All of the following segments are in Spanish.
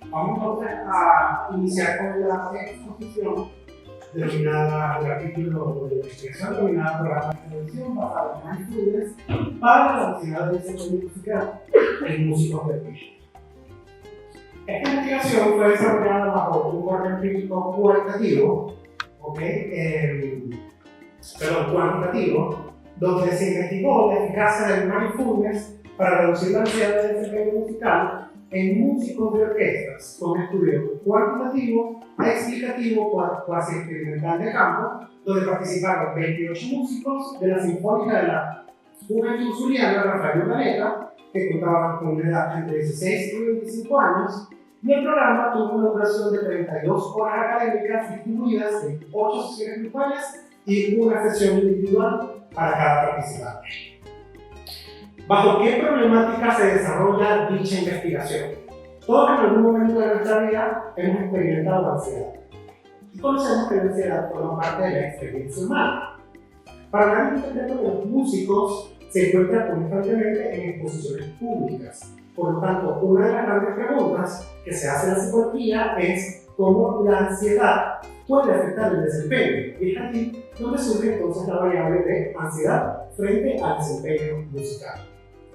Vamos entonces a iniciar con la exposición denominada, el artículo de investigación denominado Programa de Televisión basado en estudios para la Sociedad de Desempeño Musical en músicos de orquesta. Esta investigación fue desarrollada bajo un orden empírico cualitativo, cuantitativo, donde se investigó la eficacia del mindfulness para reducir la ansiedad de desempeño musical en músicos de orquestas, con estudio cuantitativo, explicativo, cuasi experimental de campo, donde participaron 28 músicos de la Sinfónica de la Juventud Zuliana Rafael Urdaneta, que contaban con una edad entre 16 y 25 años, y el programa tuvo una duración de 32 horas académicas distribuidas en 8 sesiones grupales y una sesión individual para cada participante. ¿Bajo qué problemática se desarrolla dicha investigación? Todos en algún momento de nuestra vida hemos experimentado ansiedad y conocemos que la ansiedad forma parte de la experiencia humana. Para nadie es secreto que los músicos se encuentran constantemente en exposiciones públicas. Por lo tanto, una de las grandes preguntas que se hace en la psicología es cómo la ansiedad puede afectar el desempeño. Y es aquí donde surge entonces la variable de ansiedad frente al desempeño musical,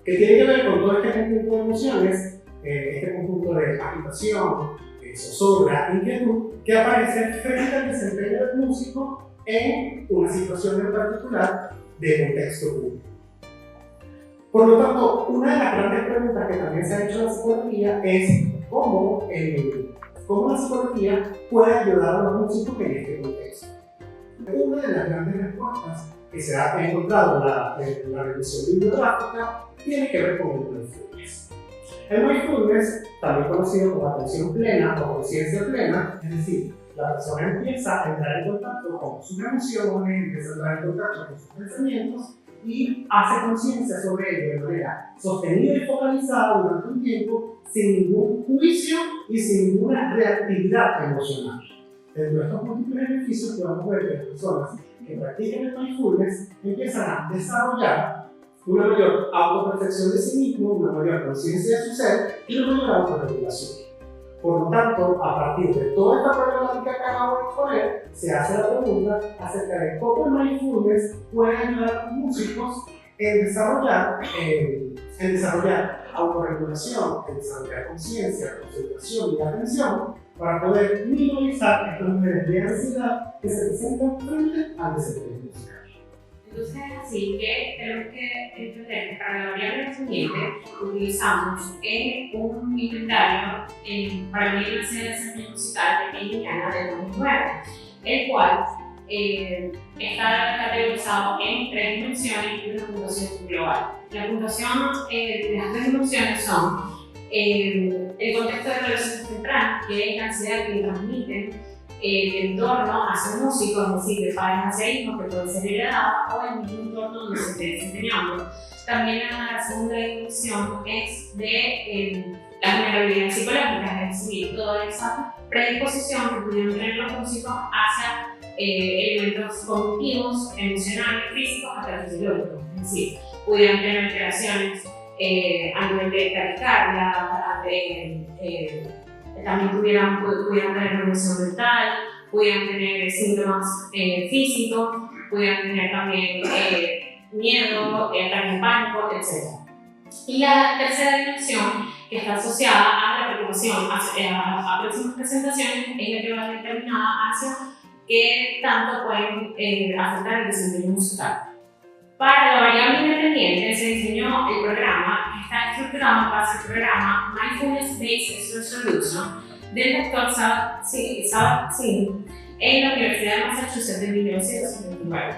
que tiene que ver con todo este conjunto de emociones, este conjunto de agitación, zozobra, inquietud, que aparece frente al desempeño del músico en una situación en particular de contexto público. Por lo tanto, una de las grandes preguntas que también se ha hecho en la psicología es cómo la psicología puede ayudar a los músicos en este contexto. Una de las grandes respuestas que se ha encontrado en la revisión bibliográfica tiene que ver con el mindfulness. El mindfulness, también conocido como atención plena o conciencia plena, es decir, la persona empieza a entrar en contacto con sus emociones, empieza a entrar en contacto con sus pensamientos y hace conciencia sobre ello de manera sostenida y focalizada durante un tiempo sin ningún juicio y sin ninguna reactividad emocional. Dentro de estos múltiples beneficios podemos ver que las personas que practican el mindfulness empiezan a desarrollar una mayor autopercepción de sí mismo, una mayor conciencia de su ser y una mayor autorregulación. Por lo tanto, a partir de toda esta problemática que acabo de exponer, se hace la pregunta acerca de cómo el mindfulness puede ayudar a los músicos en desarrollar autorregulación, en desarrollar conciencia, concentración y atención para poder minimizar estos niveles de ansiedad que se presentan frente al desempeño musical. Entonces es así que tenemos que entender que para la variable dependiente utilizamos un inventario para medir la ansiedad de desempeño musical en Indiana del 2009, el cual está categorizado en 3 dimensiones y una puntuación global. La puntuación de las 3 dimensiones son el contexto de relación temprana, que es la ansiedad que transmiten el entorno hacia el músico, es decir, de padres hacia hijos, que puede ser heredado, o el mismo entorno donde se esté desempeñando. También la segunda dimensión es de la vulnerabilidad psicológica, es decir, toda esa predisposición que pudieron tener los músicos hacia elementos cognitivos, emocionales, físicos, hasta fisiológicos, es decir, pudieron tener alteraciones a nivel de taquicardia, también pudieran tener remisión mental, pudieran tener síntomas físicos, pudieran tener también miedo, ataques de pánico, etc. Y la tercera dimensión, que está asociada a la preocupación a próximas presentaciones, es la que va determinada hacia qué tanto pueden afectar el desempeño musical. Para la variable independiente se diseñó el programa que está estructurado en base al programa Mindfulness Based Stress Reduction del Dr. Sabat Singh en la Universidad de Massachusetts en 1979.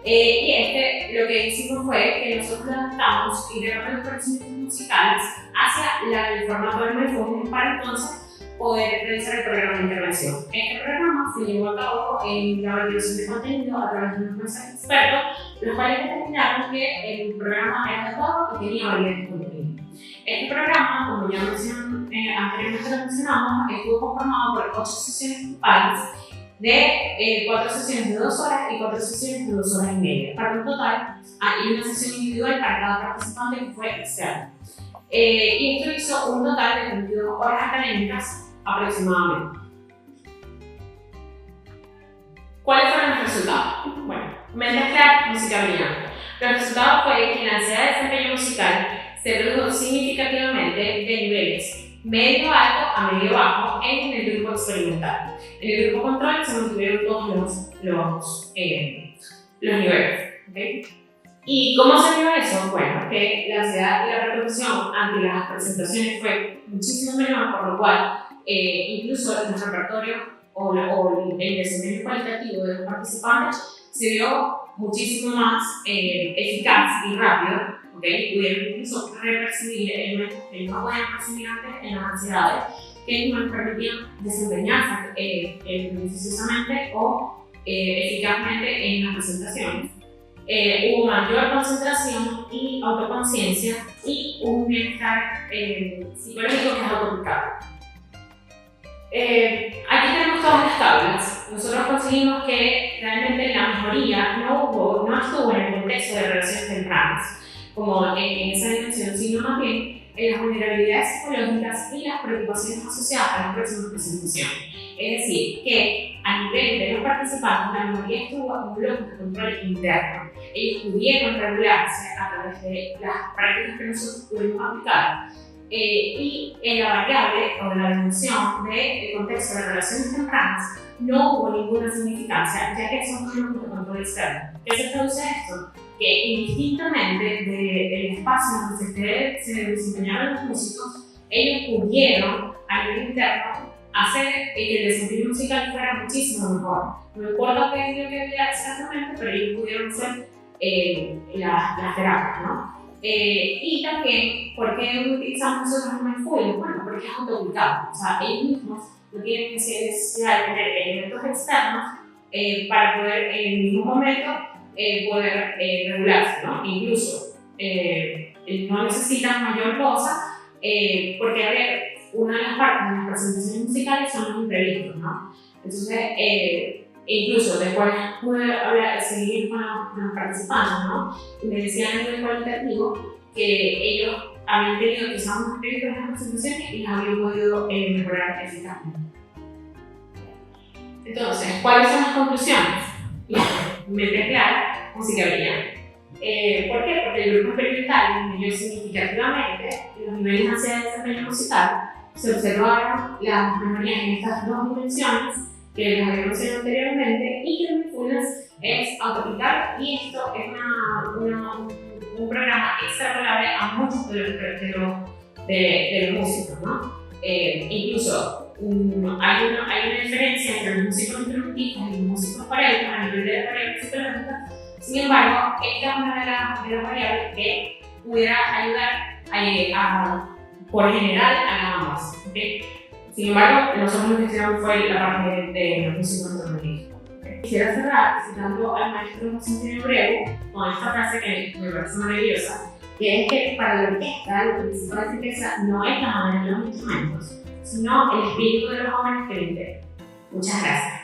Y lo que hicimos fue que nosotros adaptamos y integramos los conocimientos musicales hacia el formato del mindfulness para entonces poder realizar el programa de intervención. Este programa se llevó a cabo en la validación de contenido a través de unos mensajes expertos, los cuales determinaron que el programa era adecuado y tenía validez de contenido. Este programa, como ya anteriormente lo mencionamos, estuvo conformado por 8 sesiones grupales de 4 sesiones de 2 horas y 4 sesiones de 2 horas y media, para un total y una sesión individual para cada participante que fue externa. Y esto hizo un total de 22 horas académicas aproximadamente. ¿Cuáles fueron los resultados? Bueno, mente clara, música brillante. Los resultados fue que la ansiedad de desempeño musical se redujo significativamente de niveles medio alto a medio bajo en el grupo experimental. En el grupo control se mantuvieron todos los niveles. ¿Okay? ¿Y cómo se vio eso? Bueno, que la ansiedad y la preocupación ante las presentaciones fue muchísimo menor, por lo cual incluso los repertorios o el desempeño cualitativo de los participantes se vio muchísimo más eficaz y rápido. ¿Okay? Pudieron incluso repercibir elementos que no podían percibir antes en las ansiedades, que no les permitían desempeñarse beneficiosamente o eficazmente en las presentaciones. Hubo mayor concentración y autoconciencia y un bienestar psicológico que es autoaplicable. Aquí tenemos todas las tablas. Nosotros conseguimos que realmente la mejoría no estuvo en el contexto de relaciones tempranas, como en esa dimensión, sino más bien en las vulnerabilidades psicológicas y las preocupaciones asociadas a las próximas presentaciones. Es decir, que a nivel de los participantes, la mejoría estuvo en bloques de control interno. Ellos pudieron regularse a través de las prácticas que nosotros pudimos aplicar. Y en la variable o en la dimensión del contexto de relaciones tempranas no hubo ninguna significancia, ya que son bloques de control externo. ¿Qué se traduce esto? Que indistintamente del espacio donde se desempeñaron los músicos, ellos pudieron a nivel interno hacer que el desempeño musical fuera muchísimo mejor. No importa qué es lo que había exactamente, pero ellos pudieron hacer las terapias, ¿no? Y también, ¿por qué utilizamos nosotros los mindfulness? Bueno, porque es autoaplicable. O sea, ellos mismos no tienen necesidad de tener elementos externos para poder en el mismo momento poder regularse, ¿no? Incluso no necesitan mayor cosa porque, a ver, una de las partes de las presentaciones musicales son los imprevistos, ¿no? Entonces, incluso después pude seguir con los participantes, ¿no? Y me decían a nivel cualitativo que ellos habían tenido quizás unos imprevistos en las presentaciones y las habían podido mejorar eficazmente. Entonces, ¿cuáles son las conclusiones? Mente clara, música brillante. ¿Por qué? Porque el grupo experimental disminuyó significativamente los niveles de ansiedad de desempeño musical. Se observaron las mejorías en estas dos dimensiones que les había mencionado anteriormente y que el mindfulness es autoaplicable y esto es un programa extrapolable a muchos de los músicos, ¿no? Incluso hay una diferencia entre los músicos instrumentistas y los músicos parejas a nivel de la variable psicológica. Sin embargo, esta es una de las variables que pudiera ayudar por general a ambas. ¿Okay? Sin embargo, nosotros lo que hicimos fue la parte de los músicos instrumentistas. ¿Okay? Quisiera cerrar citando al maestro José Antonio Breu con esta frase que me parece maravillosa, que es que para la orquesta la principal riqueza no es la manera de los instrumentos, sino el espíritu de los jóvenes que lo integran. Muchas gracias.